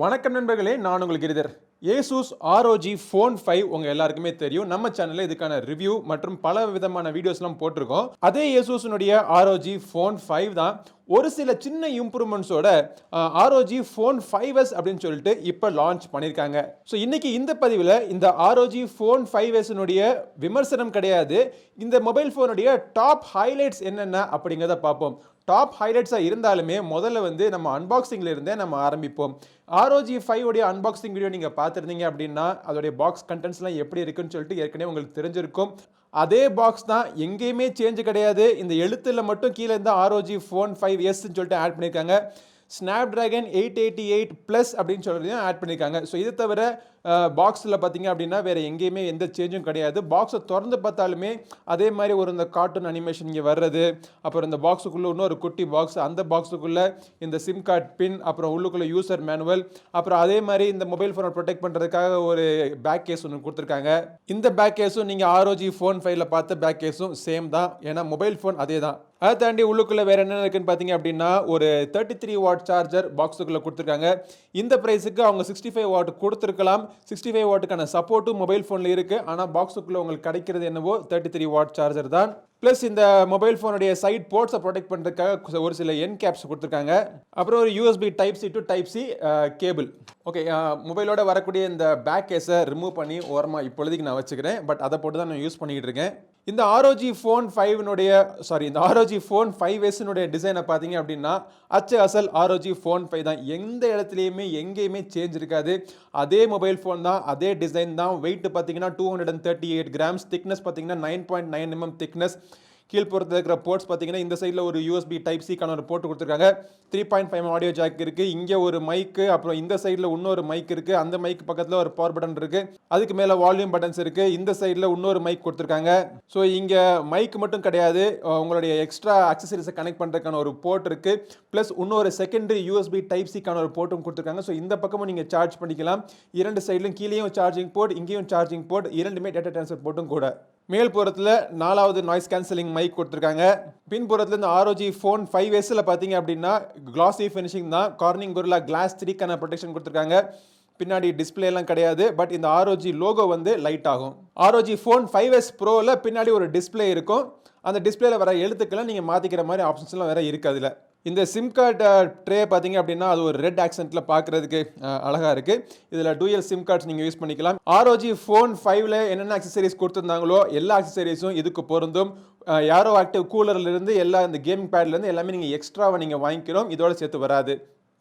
வணக்கம் நண்பர்களே, நான் உங்கள் கிரிதர். Asus ROG Phone 5 உங்க எல்லாருக்குமே தெரியும். நம்ம சேனல்ல இதுக்கான ரிவ்யூ மற்றும் பல விதமான வீடியோஸ்லாம் போட்டிருக்கோம். அதே Asus உடைய ROG Phone 5 தான் ஒரு சில சின்ன இம்ப்ரூவ்மெண்ட்ஸோட ROG Phone 5s அப்படின்னு சொல்லிட்டு இப்போ லான்ச் பண்ணியிருக்காங்க. ஸோ இன்னைக்கு இந்த பதிவில் இந்த ROG Phone 5s உடைய விமர்சனம் கிடையாது, இந்த மொபைல் ஃபோனுடைய டாப் ஹைலைட்ஸ் என்னென்ன அப்படிங்கிறத பார்ப்போம். டாப் ஹைலைட்ஸாக இருந்தாலுமே முதல்ல வந்து நம்ம அன்பாக்சிங்கில் இருந்தே நம்ம ஆரம்பிப்போம். ROG 5 உடைய அன்பாக்சிங் வீடியோ நீங்கள் பார்த்துருந்தீங்க அப்படின்னா அதோடைய பாக்ஸ் கண்டென்ட்ஸ்லாம் எப்படி இருக்குன்னு சொல்லிட்டு ஏற்கனவே உங்களுக்கு தெரிஞ்சிருக்கும். அதே பாக்ஸ் தான், எங்கேயுமே சேஞ்ச் கிடையாது. இந்த எழுத்தில் மட்டும் கீழே இருந்தால் ROG Phone 5sன்னு சொல்லிட்டு ஆட் பண்ணியிருக்காங்க. Snapdragon 888 Plus அப்படின்னு சொல்கிறதையும் ஆட் பண்ணியிருக்காங்க. ஸோ இது தவிர பாக்ஸில் பார்த்தீங்க அப்படின்னா வேறு எங்கேயுமே எந்த சேஞ்சும் கிடையாது. பாக்ஸை திறந்து பார்த்தாலுமே அதே மாதிரி ஒரு இந்த கார்ட்டூன் அனிமேஷன் இங்கே வர்றது, அப்புறம் இந்த பாக்ஸுக்குள்ளே இன்னொரு குட்டி பாக்ஸ், அந்த பாக்ஸுக்குள்ளே இந்த சிம் கார்டு பின், அப்புறம் உள்ளுக்குள்ளே யூசர் மேனுவல், அப்புறம் அதே மாதிரி இந்த மொபைல் ஃபோனை ப்ரொடெக்ட் பண்ணுறதுக்காக ஒரு பேக் கேஸ் ஒன்று கொடுத்துருக்காங்க. இந்த பேக் கேஸும் நீங்கள் ROG Phone 5ல பார்த்த பேக் கேஸும் சேம் தான், ஏன்னா மொபைல் ஃபோன் அதே தான். அதை தாண்டி உள்ளுக்குள்ளே வேறு என்ன இருக்குன்னு பார்த்தீங்க அப்படின்னா ஒரு 33 வாட் சார்ஜர் பாக்ஸுக்குள்ளே கொடுத்துருக்காங்க. இந்த ப்ரைஸுக்கு அவங்க 65 வாட் கொடுத்துருக்கலாம். 65 வாட்டுக்கான சப்போர்ட்டும் மொபைல் ஃபோனில் இருக்குது. ஆனால் பாக்ஸுக்குள்ளே உங்களுக்கு கிடைக்கிறது என்னவோ 33 வாட் சார்ஜர் தான். ப்ளஸ் இந்த மொபைல் ஃபோனுடைய சைட் போர்ட்ஸை ப்ரொடெக்ட் பண்ணுறதுக்காக ஒரு சில என் கேப்ஸ் கொடுத்துருக்காங்க. அப்புறம் ஒரு USB Type-C to Type-C cable. Okay, மொபைலோட வரக்கூடிய இந்த பேக் கேஸை ரிமூவ் பண்ணி ஓரமாக இப்பொழுதுக்கு நான் வச்சுக்கிறேன். பட் அதை போட்டு தான் நான் யூஸ் பண்ணிக்கிட்டு இருக்கேன். இந்த ROG Phone 5s டிசைனை பார்த்தீங்க அப்படின்னா அசல் ROG Phone 5 தான். எந்த இடத்துலையுமே எங்கேயுமே சேஞ்ச் இருக்காது. அதே மொபைல் ஃபோன் தான், அதே டிசைன் தான். வெயிட் பார்த்தீங்கன்னா 238 கிராம்ஸ், திக்னஸ் பார்த்தீங்கன்னா 9.9 mm திக்னஸ். கீழ்ப்புறத்தில் இருக்கிற போர்ட்ஸ் பார்த்தீங்கன்னா இந்த சைடில் ஒரு USB Type-C-க்கான ஒரு போர்ட் கொடுத்துருக்காங்க. 3.5 ஆடியோ ஜாக் இருக்குது. இங்கே ஒரு மைக்கு, அப்புறம் இந்த சைடில் இன்னொரு மைக் இருக்குது. அந்த மைக் பக்கத்தில் ஒரு பவர் பட்டன் இருக்குது. அதுக்கு மேலே வால்யூம் பட்டன்ஸ் இருக்குது. இந்த சைடில் இன்னொரு மைக் கொடுத்துருக்காங்க. ஸோ இங்கே மைக் மட்டும் கிடையாது, உங்களுடைய எக்ஸ்ட்ரா அக்சசரிஸை கனெக்ட் பண்ணுறதுக்கான ஒரு போர்ட் இருக்குது. ப்ளஸ் இன்னொரு செகண்டரி USB Type-C-க்கான ஒரு போர்ட்டும் கொடுத்துருக்காங்க. ஸோ இந்த பக்கமும் நீங்கள் சார்ஜ் பண்ணிக்கலாம். இரண்டு சைட்லையும் கீழேயும் சார்ஜிங் போர்ட், இங்கேயும் சார்ஜிங் போர்ட், இரண்டுமே டேட்டா ட்ரான்ஸ்ஃபர் போர்ட்டும் கூட. மேல்புறத்தில் 4வது நாய்ஸ் கேன்சலிங் மைக் கொடுத்துருக்காங்க. பின்புறத்தில் இந்த ROG Phone 5sல பார்த்தீங்க அப்படின்னா கிளாசி ஃபினிஷிங் தான். கார்னிங் கொரில்லா கிளாஸ் 3க்கான ப்ரொடெக்ஷன் கொடுத்துருக்காங்க. பின்னாடி டிஸ்பிளே எல்லாம் கிடையாது. பட் இந்த ROG லோகோ வந்து லைட் ஆகும். ROG Phone 5s Proல பின்னாடி ஒரு டிஸ்பிளே இருக்கும். அந்த டிஸ்பிளேல வர எழுத்துக்களை நீங்கள் மாற்றிக்கிற மாதிரி ஆப்ஷன்ஸ்லாம் வேறு இருக்குது. அதில் இந்த சிம் கார்டு ட்ரே பார்த்தீங்க அப்படின்னா அது ஒரு ரெட் ஆக்சென்ட்டில் பார்க்குறதுக்கு அழகாக இருக்குது. இதில் டூயல் சிம் கார்ட்ஸ் நீங்கள் யூஸ் பண்ணிக்கலாம். ROG Phone 5ல என்னென்ன அக்சசரிஸ் கொடுத்துருந்தாங்களோ எல்லா அக்சசரிஸும் இதுக்கு பொருந்தும். யாரோ ஆக்டிவ் கூலர்லேருந்து எல்லா இந்த கேமிங் பேட்லேருந்து எல்லாமே நீங்கள் எக்ஸ்ட்ராவை நீங்கள் வாங்கிக்கிறோம், இதோட சேர்த்து வராது.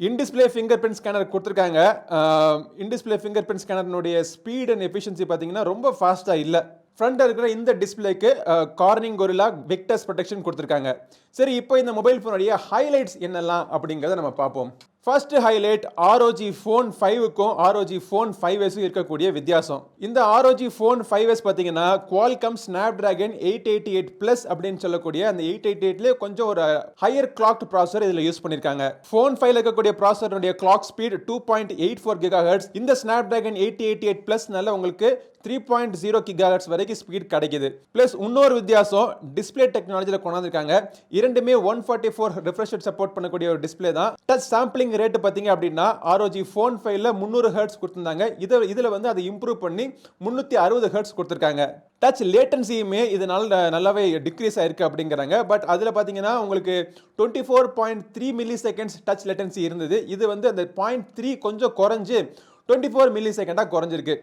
இன்டிஸ்பிளே ஃபிங்கர் பிரிண்ட் ஸ்கேனர் கொடுத்துருக்காங்க. இன்டிஸ்பிளே ஃபிங்கர் பிரிண்ட் ஸ்கேனர்னுடைய ஸ்பீட் அண்ட் எஃபிஷியன்சி பார்த்தீங்கன்னா ரொம்ப ஃபாஸ்ட்டாக இல்லை. ஃப்ரண்ட்டில் இருக்கிற இந்த டிஸ்பிளேக்கு கார்னிங் கொரில்லா விக்டஸ் ப்ரொடெக்ஷன் கொடுத்துருக்காங்க. சரி, இப்போ இந்த மொபைல் ஃபோனுடைய ஹைலைட்ஸ் என்னெல்லாம் அப்படிங்கிறத நம்ம பார்ப்போம். First highlight ROG Phone 5க்கும் ROG Phone 5sக்கும் இருக்கக்கூடிய வித்தியாசம். இந்த ROG Phone 5s பார்த்தீங்கன்னா Qualcomm Snapdragon 888 Plus அப்படின்னு சொல்லக்கூடிய அந்த 888லேயே கொஞ்சம் ஒரு ஹையர் கிளாக்ட் ப்ராசஸர் இதில் யூஸ் பண்ணியிருக்காங்க. Phone 5ல இருக்கக்கூடிய ப்ராசஸருடைய கிளாக் ஸ்பீட் 2.84 GHz. இந்த Snapdragon 888 Plusனால உங்களுக்கு 3.0 GHz வரைக்கும் ஸ்பீட் கிடைக்குது. ப்ளஸ் இன்னொரு வித்தியாசம், டிஸ்பிளே டெக்னாலஜியில் கொண்டாந்துருக்காங்க. இரண்டுமே 144 refresh rate சப்போர்ட் பண்ணக்கூடிய ஒரு டிஸ்பிளே தான். டச் சாம்பிளிங் ரேட் பார்த்தீங்க அப்படின்னா ROG Phone 5ல 300 Hz கொடுத்துருந்தாங்க. இதில் வந்து அதை இம்ப்ரூவ் பண்ணி 360 Hz கொடுத்துருக்காங்க. டச் லேட்டன்சியுமே இதனால நல்லாவே டிக்ரீஸ் ஆயிருக்கு அப்படிங்கிறாங்க. பட் அதில் பார்த்தீங்கன்னா உங்களுக்கு 24.3 milliseconds டச் லேட்டன்சி இருந்தது. இது வந்து அந்த 0.3 கொஞ்சம் குறைஞ்சு 24 milliseconds குறைஞ்சிருக்கு.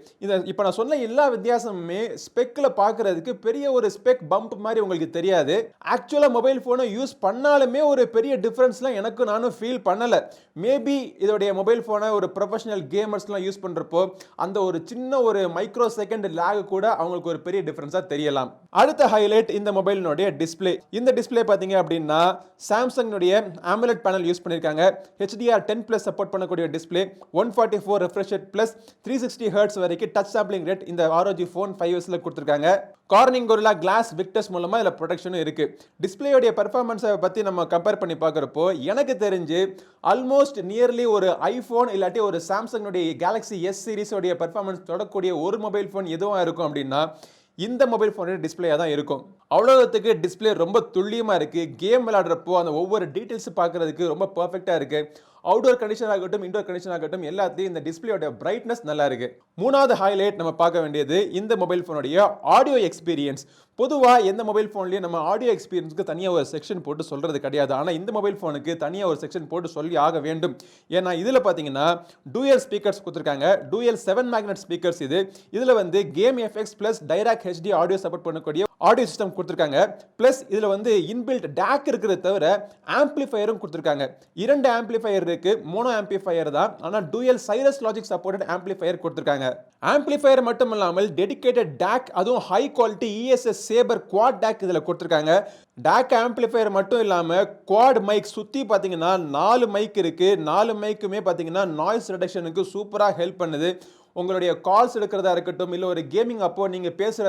இப்போ நான் சொன்ன எல்லா வித்தியாசமுமே ஸ்பெக்கில் பார்க்குறதுக்கு பெரிய ஒரு ஸ்பெக் பம்ப் மாதிரி உங்களுக்கு தெரியாது. ஆக்சுவலாக மொபைல் ஃபோனை யூஸ் பண்ணாலுமே ஒரு பெரிய டிஃப்ரென்ஸ்லாம் நானும் ஃபீல் பண்ணலை. மேபி இதோடைய மொபைல் ஃபோனை ஒரு ப்ரொஃபஷனல் கேமர்ஸ்லாம் யூஸ் பண்ணுறப்போ அந்த ஒரு சின்ன ஒரு மைக்ரோ செகண்ட் லேக் கூட அவங்களுக்கு ஒரு பெரிய டிஃப்ரென்ஸாக தெரியலாம். அடுத்த ஹைலைட் இந்த மொபைலினுடைய டிஸ்பிளே. இந்த டிஸ்பிளே பார்த்தீங்க அப்படின்னா சாம்சங்னுடைய AMOLED பேனல் யூஸ் பண்ணியிருக்காங்க. HDR10+ சப்போர்ட் பண்ணக்கூடிய display, 144 refresh rate plus 360 Hz வரைக்கும் டச் சாம்பிளிங் ரேட் இந்த ROG Phone 5sல கொடுத்துருக்காங்க. கார்னிங் கொரில்லா கிளாஸ் விக்டஸ் மூலமாக இதில் ப்ரொடெக்ஷனும் இருக்குது. டிஸ்பிளேயோடைய பெர்ஃபார்மன்ஸை பற்றி நம்ம கம்பேர் பண்ணி பார்க்குறப்போ எனக்கு தெரிஞ்சு ஆல்மோஸ்ட் நியர்லி ஒரு ஐஃபோன் இல்லாட்டி ஒரு சாம்சங்னுடைய கேலக்ஸி S சீரிஸோடைய பெர்ஃபார்மன்ஸ் தொடக்கூடிய ஒரு மொபைல் ஃபோன் எதுவாக இருக்கும் அப்படின்னா இந்த மொபைல் ஃபோனோட டிஸ்பிளேயாக தான் இருக்கும். அவ்வளோத்துக்கு டிஸ்பிளே ரொம்ப துல்லியமாக இருக்குது. கேம் விளையாடுறப்போ அந்த ஒவ்வொரு டீட்டெயில்ஸ் பார்க்குறதுக்கு ரொம்ப பர்ஃபெக்டாக இருக்குது. அவுட்டோர் கண்டிஷன் ஆகட்டும் இன்டோர் கண்டிஷன் ஆகட்டும் எல்லாத்தையும் இந்த டிஸ்பிளேயோட பிரைட்னஸ் நல்லா இருக்கு. மூணாவது ஹைலைட் நம்ம பார்க்க வேண்டியது இந்த மொபைல் போனுடைய ஆடியோ எக்ஸ்பீரியன்ஸ். பொதுவா எந்த மொபைல் போன்லயும் நம்ம ஆடியோ எக்ஸ்பீரியன்ஸ்க்கு தனியா ஒரு செக்ஷன் போட்டு சொல்றது கிடையாது. ஆனா இந்த மொபைல் போனுக்கு தனியா ஒரு செக்ஷன் போட்டு சொல்லி ஆக வேண்டும். ஏன்னா இதுல பாத்தீங்கன்னா டூயல் ஸ்பீக்கர்ஸ் கொடுத்திருக்காங்க. டூயல் 7 மேக்னெட் ஸ்பீக்கர்ஸ் இதுல வந்து game effects plus direct HD audio support பண்ணக்கூடிய ஆடியோ சிஸ்டம் கொடுத்திருக்காங்க. பிளஸ் இதுல வந்து இன்பில்ட் DAC இருக்கிறத தவிர ஆம்பிளிஃபையரும் கொடுத்திருக்காங்க. 2 ஆம்பிளிஃபையர் இருக்கு. மோனோ ஆம்பிளிஃபையர் தான். ஆனா dual Cyrus logic supported amplifier கொடுத்திருக்காங்க. ஆம்பிளிஃபையர் மட்டும் இல்லாமல் டெடிகேட்டட் DAC அதுவும் high quality ESS sabre quad DAC இதுல கொடுத்திருக்காங்க. DAC ஆம்பிளிஃபையர் மட்டும் இல்லாம குவாட் மைக் சுத்தி பாத்தீங்கன்னா 4 மைக் இருக்கு. 4 மைக்குமே பாத்தீங்கன்னா நாய்ஸ் ரிடக்ஷனுக்கு சூப்பரா ஹெல்ப் பண்ணுது. உங்களுடைய கால்ஸ் எடுக்கிறதா இருக்கட்டும் இல்ல ஒரு கேமிங் அப்போ நீங்க பேசுற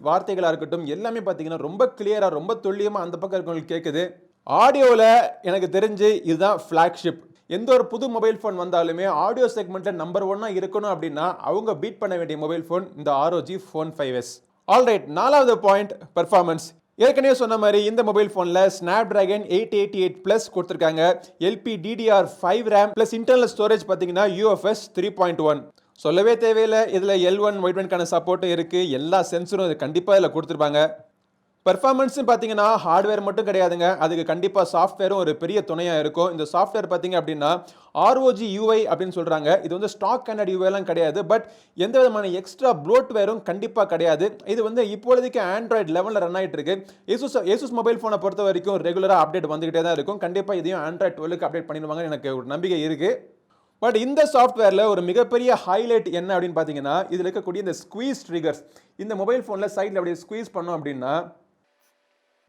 வார்த்தைகளா இருக்கட்டும் எல்லாமே பாத்தீங்கன்னா ரொம்ப கிளியரா ரொம்ப துல்லியமா அந்த பக்கம் இருக்கவங்களுக்கு கேக்குது. ஆடியோல எனக்கு தெரிஞ்சு இதுதான் flagship. எந்த ஒரு புது மொபைல் போன் வந்தாலுமே ஆடியோ செக்மெண்ட்ல நம்பர் 1 இருக்கணும் அப்படின்னா அவங்க பீட் பண்ண வேண்டிய மொபைல் போன் இந்த ROG Phone 5s. ஆல்ரைட், நாலாவது பாயிண்ட் பெர்ஃபார்மன்ஸ். ஏற்கனவே சொன்ன மாதிரி இந்த மொபைல் போன்ல Snapdragon 888 Plus கொடுத்திருக்காங்க. LPDDR5 RAM plus internal storage பாத்தீங்கன்னா UFS 3.1. சொல்லவே தேவையில்லை. இதுல L1 வைட்பேண்ட்கான சப்போர்ட்டும் இருக்கு. எல்லா சென்சரும் இது கண்டிப்பா இதுல கொடுத்திருப்பாங்க. பெர்ஃபார்மன்ஸ் பாத்தீங்கன்னா ஹார்ட்வேர் மட்டும் கிடையாதுங்க. அதுக்கு கண்டிப்பா சாஃப்ட்வேரும் ஒரு பெரிய துணையா இருக்கும். இந்த சாஃப்ட்வேர் பாத்தீங்க அப்படின்னா ROG UI அப்படின்னு சொல்றாங்க. இது வந்து ஸ்டாக் ஸ்டாண்டர்ட் UI எல்லாம் கிடையாது. பட் எந்த விதமான எக்ஸ்ட்ரா ப்ளோட்வேரும் கண்டிப்பா கிடையாது. இது வந்து இப்போதைக்கு Android 11ல ரன் ஆயிட்டு இருக்கு. Asus மொபைல் போனை பொறுத்த வரைக்கும் ரெகுலரா அப்டேட் வந்துகிட்டே தான் இருக்கும். கண்டிப்பா இதையும் Android 12க்கு அப்டேட் பண்ணிடுவாங்க எனக்கு ஒரு நம்பிக்கை இருக்கு. பட் இந்த சாஃப்ட்வேர்ல ஒரு மிகப்பெரிய ஹைலைட் என்ன அப்படின்னு பாத்தீங்கன்னா இதுல இருக்கக்கூடிய இந்த ஸ்குவீஸ் ட்ரிகர்ஸ். இந்த மொபைல் போன்ல சைடுல அப்படியே ஸ்குவீஸ் பண்ணோம் அப்படின்னா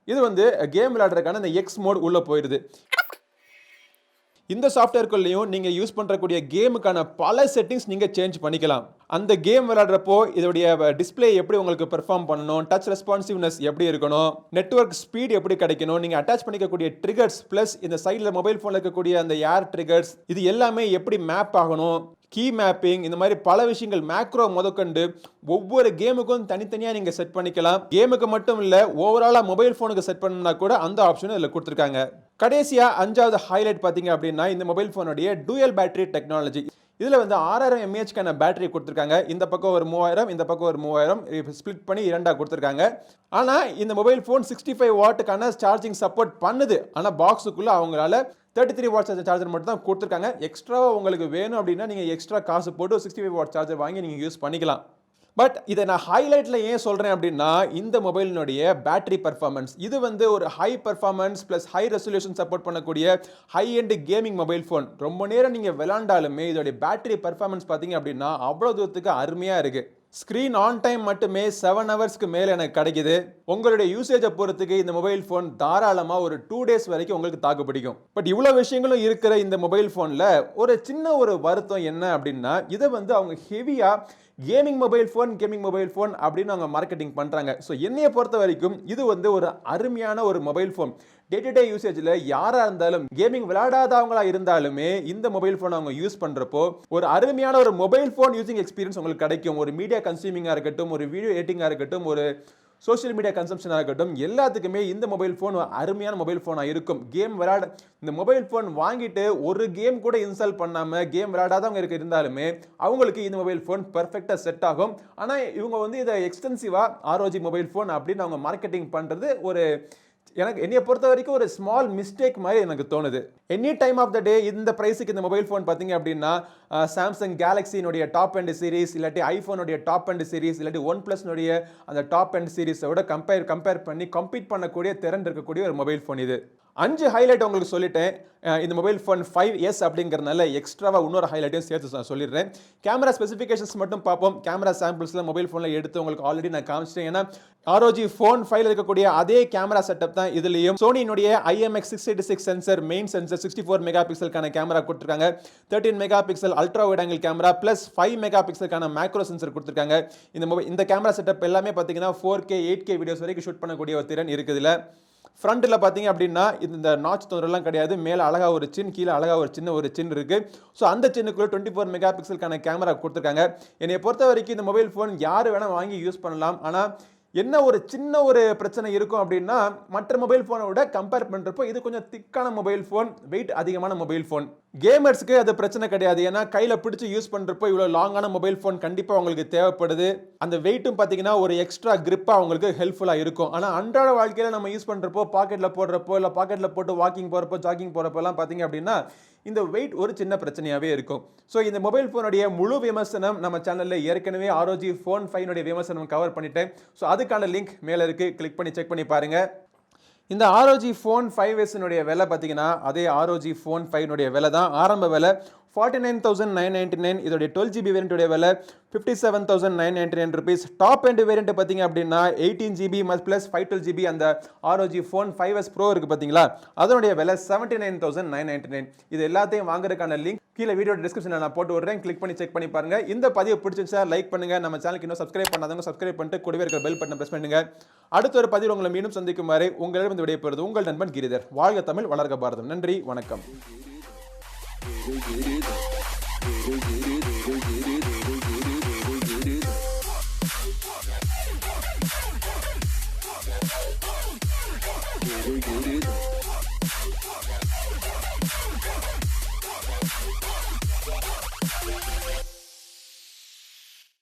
இது வந்து கேம் விளையாடுறதுக்கான இந்த X மோட் உள்ள போயிடுது. இந்த சாஃப்ட்வேர்க்குள்ளேயும் நீங்க யூஸ் பண்றக்கூடிய கேமுக்கான பல செட்டிங்ஸ் நீங்க சேஞ்ச் பண்ணிக்கலாம். அந்த கேம் விளையாடுறப்போ இதோடைய டிஸ்ப்ளே எப்படி உங்களுக்கு பெர்ஃபார்ம் பண்ணணும், டச் ரெஸ்பான்சிவ்னஸ் எப்படி இருக்கணும், நெட்வொர்க் ஸ்பீட் எப்படி கிடைக்கணும், நீங்க அட்டாச் பண்ணிக்கக்கூடிய ட்ரிகர்ஸ் பிளஸ் இந்த சைடுல மொபைல் போன்ல இருக்கக்கூடிய அந்த ஏர் ட்ரிகர்ஸ் இது எல்லாமே எப்படி மேப் ஆகணும், கீ மேப்பிங் இந்த மாதிரி பல விஷயங்கள் மேக்ரோ முதற்கொண்டு ஒவ்வொரு கேமுக்கும் தனித்தனியா நீங்க செட் பண்ணிக்கலாம். கேமுக்கு மட்டும் இல்ல ஓவராலா மொபைல் போனுக்கு செட் பண்ணா கூட அந்த ஆப்ஷனும் இதுல கொடுத்திருக்காங்க. கடைசியா அஞ்சாவது ஹைலைட் பாத்தீங்க அப்படின்னா இந்த மொபைல் போனுடைய டூயல் பேட்டரி டெக்னாலஜி. இதுல வந்து 6000 mAh கான பேட்டரி கொடுத்திருக்காங்க. இந்த பக்கம் ஒரு 3000 இந்த பக்கம் ஒரு 3000 ஸ்ப்ளிட் பண்ணி இரண்டா கொடுத்திருக்காங்க. ஆனா இந்த மொபைல் போன் 65 வாட்டுக்கான சார்ஜிங் சப்போர்ட் பண்ணுது. ஆனா பாக்ஸுக்குள்ள அவங்களால 33 வாட் சார்ஜர் மட்டும் தான் கொடுத்திருக்காங்க. எக்ஸ்ட்ராவா உங்களுக்கு வேணும் அப்படின்னா நீங்க எக்ஸ்ட்ரா காசு போட்டு 65 வாட் சார்ஜர் வாங்கி நீங்க யூஸ் பண்ணிக்கலாம். பட் இதை நான் ஹைலைட்ல ஏன் சொல்றேன் அப்படின்னா இந்த மொபைலினுடைய பேட்டரி பெர்ஃபார்மன்ஸ் இது வந்து ஒரு high performance plus high resolution support பண்ணக்கூடிய high end gaming mobile phone. ரொம்ப நேரம் நீங்க விளையாண்டாலுமே இதோடைய பேட்டரி பெர்ஃபார்மன்ஸ் பாத்தீங்க அப்படின்னா அவ்வளவு தூரத்துக்கு அருமையா இருக்கு. ஸ்கிரீன் ஆன் டைம் மட்டுமே 7 ஹவர்ஸ்க்கு மேல எனக்கு கிடைக்குது. உங்களுடைய யூசேஜை பொறுத்துக்கு இந்த மொபைல் போன் தாராளமா ஒரு 2 டேஸ் வரைக்கும் உங்களுக்கு தாக்கு பிடிக்கும். பட் இவ்வளவு விஷயங்களும் இருக்கிற இந்த மொபைல் போன்ல ஒரு சின்ன ஒரு வருத்தம் என்ன அப்படின்னா இதை வந்து அவங்க ஹெவியா கேமிங் மொபைல் போன் அப்படின்னு அவங்க மார்க்கெட்டிங் பண்றாங்க. ஸோ என்னைய பொறுத்த வரைக்கும் இது வந்து ஒரு அருமையான ஒரு mobile phone. Day to day யூசேஜ்ல யாரா இருந்தாலும் கேமிங் விளையாடாதவங்களா இருந்தாலுமே இந்த மொபைல் போன் அவங்க யூஸ் பண்றப்போ ஒரு அருமையான ஒரு மொபைல் போன் யூசிங் எக்ஸ்பீரியன்ஸ் உங்களுக்கு கிடைக்கும். ஒரு மீடியா கன்சியூமிங்கா இருக்கட்டும், ஒரு வீடியோ எடிட்டிங்கா இருக்கட்டும், ஒரு சோஷியல் மீடியா கன்சம்ஷனாக இருக்கட்டும் எல்லாத்துக்குமே இந்த மொபைல் போன் அருமையான மொபைல் போனாக இருக்கும். கேம் விளையாட இந்த மொபைல் போன் வாங்கிட்டு ஒரு கேம் கூட இன்ஸ்டால் பண்ணாம கேம் விளையாடாதவங்க இருந்தாலுமே அவங்களுக்கு இந்த மொபைல் போன் பெர்ஃபெக்டா செட் ஆகும். ஆனா இவங்க வந்து இதை எக்ஸ்டென்சிவா ROG மொபைல் போன் அப்படின்னு அவங்க மார்க்கெட்டிங் பண்றது ஒரு என்னைய பொறுத்த வரைக்கும் ஒரு ஸ்மால் மிஸ்டேக் மாதிரி எனக்கு தோணுது. எனி டைம் ஆஃப் த டே இந்த பிரைஸுக்கு இந்த மொபைல் போன் பாத்தீங்க அப்படின்னா சாம்சங் கேலக்ஸினுடைய டாப் எண்ட் சீரிஸ் இல்லாட்டி ஐபோனுடைய டாப் எண்ட் சீரிஸ் இல்லாட்டி ஒன் பிளஸ்னுடைய அந்த டாப் எண்ட் சீரிஸோட கம்பேர் பண்ணி கம்பீட் பண்ணக்கூடிய திறன் இருக்கக்கூடிய ஒரு மொபைல் போன் இது. 5 ஹைலைட் உங்களுக்கு சொல்லிட்டேன். இந்த மொபைல் போன் 5s அப்படிங்கறதுனால எக்ஸ்ட்ராவா இன்னொரு ஹைலைட்டையும் சேர்த்து சொல்லிடுறேன். கேமரா ஸ்பெசிஃபிகேஷன்ஸ் மட்டும் பார்ப்போம். கேமரா சாம்பிள்ஸ்ல மொபைல் போன்ல எடுத்து உங்களுக்கு ஆல்ரெடி நான் காமிச்சிட்டேன். ஏன்னா ROG Phone 5ல இருக்கக்கூடிய அதே கேமரா செட்டப் தான் இதுலயும். சோனியினுடைய IMX686 sensor main sensor 64 mega பிக்சலுக்கான கேமரா கொடுத்திருக்காங்க. 13 megapixel ultra wide angle camera plus 5 mega பிக்சலுக்கான மேக்ரோ சென்சர் கொடுத்திருக்காங்க. இந்த கேமரா செட்டப் எல்லாமே பாத்தீங்கன்னா 4K 8K வீடியோஸ் வரைக்கும் ஷூட் பண்ணக்கூடிய ஒரு திறன் இருக்குதுல. ஃப்ரண்ட்ல பாத்தீங்க அப்படின்னா இந்த நாட்ச் தொந்தரலாம் கிடையாது. மேல அழகா ஒரு சின், கீழே அழகா ஒரு சின்ன இருக்கு. ஸோ அந்த சின்னுக்குள்ள 24 மெகா பிக்சலுக்கான கேமரா கொடுத்திருக்காங்க. என்னைய பொறுத்த வரைக்கும் இந்த மொபைல் போன் யாரு வேணா வாங்கி யூஸ் பண்ணலாம். ஆனா என்ன ஒரு சின்ன ஒரு பிரச்சனை இருக்கும் அப்படின்னா மற்ற மொபைல் போனை விட கம்பேர் பண்றப்போ இது கொஞ்சம் திக்கான மொபைல் போன், வெயிட் அதிகமான மொபைல் போன். கேமர்ஸ்க்கு அது பிரச்சனை கிடையாது. ஏன்னா கையில பிடிச்சு யூஸ் பண்றப்போ இவ்வளோ லாங்கான மொபைல் ஃபோன் கண்டிப்பா உங்களுக்கு தேவைப்படுது. அந்த வெயிட்டும் பார்த்தீங்கன்னா ஒரு எக்ஸ்ட்ரா கிரிப்பா உங்களுக்கு ஹெல்ப்ஃபுல்லா இருக்கும். ஆனா அன்றாட வாழ்க்கையில நம்ம யூஸ் பண்றப்போ பாக்கெட்ல போடுறப்போ இல்ல பாக்கெட்ல போட்டு வாக்கிங் போறப்போ ஜாகிங் போறப்போலாம் பார்த்தீங்க அப்படின்னா இந்த வெயிட் ஒரு சின்ன பிரச்சனையாவே இருக்கும். ஸோ இந்த மொபைல் ஃபோனுடைய முழு விமர்சனம் நம்ம சேனல்ல ஏற்கனவே ROG Phone 5 விமர்சனம் கவர் பண்ணிட்டேன். ஸோ அதுக்கான லிங்க் மேல இருக்கு. கிளிக் பண்ணி செக் பண்ணி பாருங்க. இந்த ROG Phone 5s விலை பார்த்தீங்கன்னா அதே ROG Phone 5 விலை தான். ஆரம்ப விலை 49,999. இதோடைய 12GB வேரியன்ட் விலை 57,999 rupees. டாப் எண்ட் வேரியன்ட் பார்த்தீங்க அப்படின்னா 18GB plus 512GB அந்த ROG Phone 5s Pro இருக்கு பார்த்தீங்களா, அதனுடைய விலை 79,999. இது எல்லாத்தையும் வாங்குறதுக்கான லிங்க் கீழே வீடியோ டிஸ்கிரிப்ஷனில் நான் போட்டு விடுறேன். கிளிக் பண்ணி செக் பண்ணி பாருங்க. இந்த பதிவு பிடிச்சிருச்சா லைக் பண்ணுங்க. நம்ம சேனலுக்கு இன்னும் சப்ஸ்கிரைப் பண்ணாதவங்க சப்ஸ்கிரைப் பண்ணிட்டு கூடவே இருக்கிற பெல் பட்டனை பிரஸ் பண்ணுங்க. அடுத்த ஒரு பதிவில் உங்களை மீண்டும் சந்திக்கும் வரை உங்களிடம் விடைபெறுவது உங்கள் நண்பன் கிரிதர். வாழ்க தமிழ், வளர்க பாரதம். நன்றி, வணக்கம். Giri